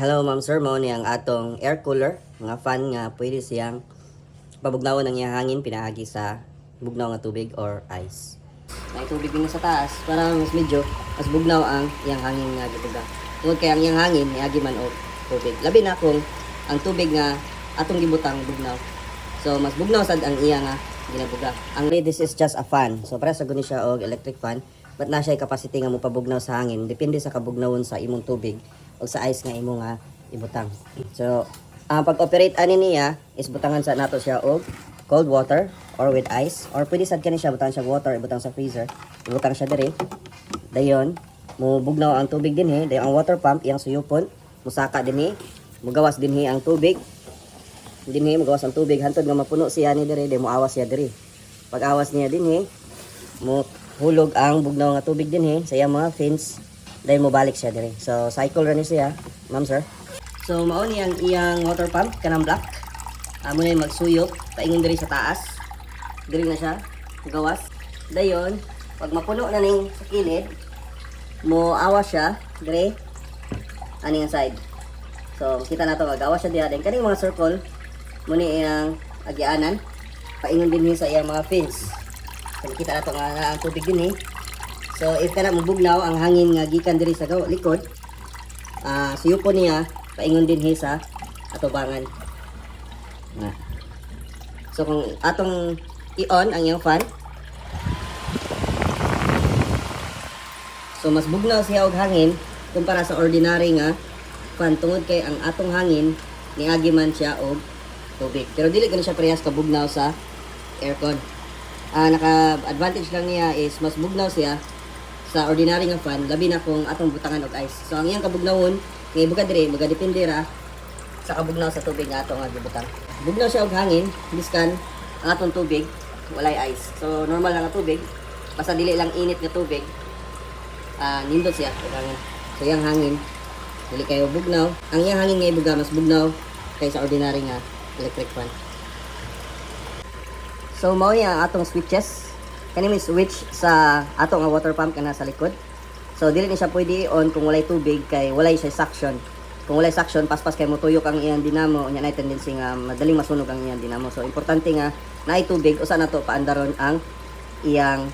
Hello ma'am sir, mao ni ang atong air cooler nga fan nga pwede siyang pabugnawon ang iyang hangin pinaagi sa bugnaw nga tubig or ice. May tubig din sa taas para mas medyo mas bugnaw ang iyang hangin nga gibuga. Tungod kay ang iyang hangin niagi man og tubig. Labi na kung ang tubig nga atong gibutang bugnaw. So mas bugnaw sad ang iya nga ginabuga. This is just a fan. So para sa guni siya og electric fan, but na siya capacity nga mopabugnaw sa hangin depende sa kabugnawon sa imong tubig o sa ice nga imo nga ibutang. So, ang pag-operate ani niya is butangan sa nato siya og cold water or with ice or pwede sad kani siya butang siya water ibutang sa freezer. Ibutang siya dire. Dayon, mo bugnaw ang tubig dinhi, dayon ang water pump iyang suyupon, musaka dinhi, mugawas dinhi ang tubig. Dinhi mugawas ang tubig hantod nga mapuno siya ni dire, dayon moawas siya dire. Pag awas niya dinhi, mo hulog ang bugnaw nga tubig dinhi sa iyang mga fins. Dahil mo balik siya dire. So cycle ra ni siya, ma'am sir. So mao ni ang iyang water pump kanang black. Amo na magsuyop paingon diri sa taas. Diri na siya gawas. Dayon pag mapuno na ning sa kilid, mo awas siya dire ani nga side. So kita na to magawas siya diha. Then kaning mga circle mo ni iyang agianan paingon dinhi sa iyang mga fins. So kita na to nga ang tubig dinhi. So if kana mabugnaw ang hangin nga gikan diri sa likod, suyupon niya paingon dinhi sa atubangan. So kung atong i-on ang iyang fan, so mas bugnaw siya og hangin kumpara sa ordinary nga fan tungod kay ang atong hangin niagi man siya og tubig. Pero dili gani siya parehas ka bugnaw sa aircon. Naka-advantage lang niya is mas bugnaw siya sa ordinary nga fan, labi na kung atong butangan og ice. So ang iyang kabugnawon, nga ibuga dire, magadepende ra sa kabugnaw sa tubig nga atong gibutang. Bugnaw siya og hangin, biskan ang atong tubig walay ice. So normal lang nga tubig, basta dili lang init nga tubig. Nindot siya og hangin. So iyang hangin dili kayo bugnaw. Ang iyang hangin nga ibuga mas bugnaw kaysa ordinary nga electric fan. So mao ang atong switches. Kani may switch sa ato nga water pump kana sa likod. So dili ni siya pwede on kung walay tubig kay walay siya suction. Kung walay suction paspas kay motuyok ang iyang dinamo unya nay tendency nga madaling masunog ang iyang dinamo. So importante nga naay tubig usa nato paandaron ang iyang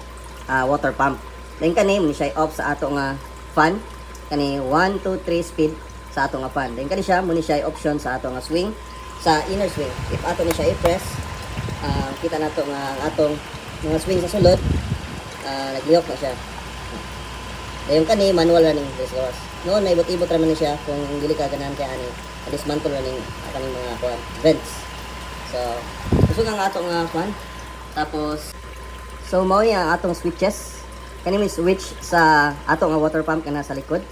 water pump. Then kani mo ni siya off sa ato nga fan. Kani 1 2 3 speed sa ato nga fan. Then kani siya mo ni siya option sa ato nga swing sa inner swing. If ato ni siya i-press, kita nato nga ang atong mga swing sa sulod, naglihok na siya. Dayon kani manual running this gawas. No, naibot-ibot ra man ni siya kung dili ka ganahan kay ani. Dismantle running kaning mga vents. So, kusog ang atong fan. Tapos so mao ang atong switches. Kani may switch sa atong nga water pump kana sa likod.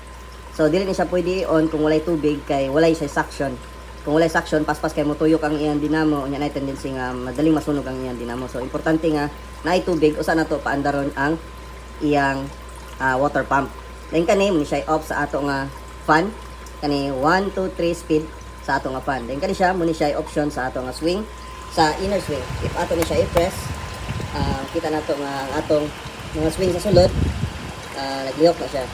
So dili ni siya pwede on kung walay tubig kay walay siya suction. Kung walay suction, paspas kay motuyok ang iyang dinamo, unya nay tendency nga madaling masunog ang iyang dinamo. So importante nga naay tubig usa nato paandaron ang iyang water pump. Then kani mo siya off sa ato nga fan. Kani 1 2 3 speed sa ato nga fan. Then kani siya mo ni siya option sa ato nga swing sa inner swing. If ato ni siya i-press, kita nato nga ang atong mga swing sa sulod, naglihok na siya.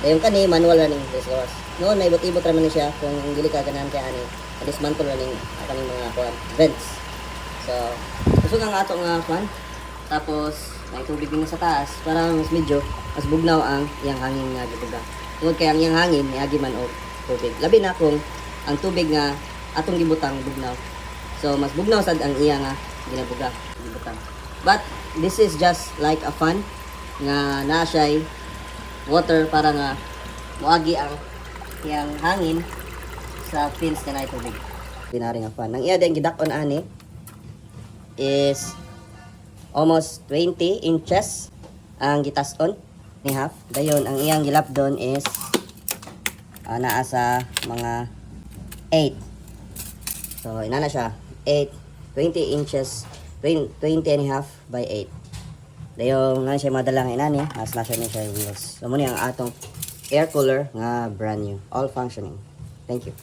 Dayon kani manual running this gawas. No, naibot-ibot ra man ni siya kung dili ka ganahan kay ani. Dismantle running kaning mga vents. So, kusog ang ato nga fan. Tapos may tubig din sa taas para mas medyo mas bugnaw ang iyang hangin nga gibuga. Tungod kay ang iyang hangin niagi man og tubig. Labi na kung ang tubig nga atong gibutang bugnaw. So mas bugnaw sad ang iya nga ginabuga, gibutang. But this is just like a fan nga naa siya water para nga moagi ang iyang hangin sa fins na tubig. Dinari nga fan. Ang iya din gidak-on ani is almost 20 inches ang gitas-on ni half. Dayon ang iyang gilapdon is naa sa mga 8. So inana siya 8 20 inches 20 and a half by 8. Dayon nga siya madalang inani, mas na siya ni siya wheels. So mo ni ang atong air cooler nga brand new, all functioning. Thank you.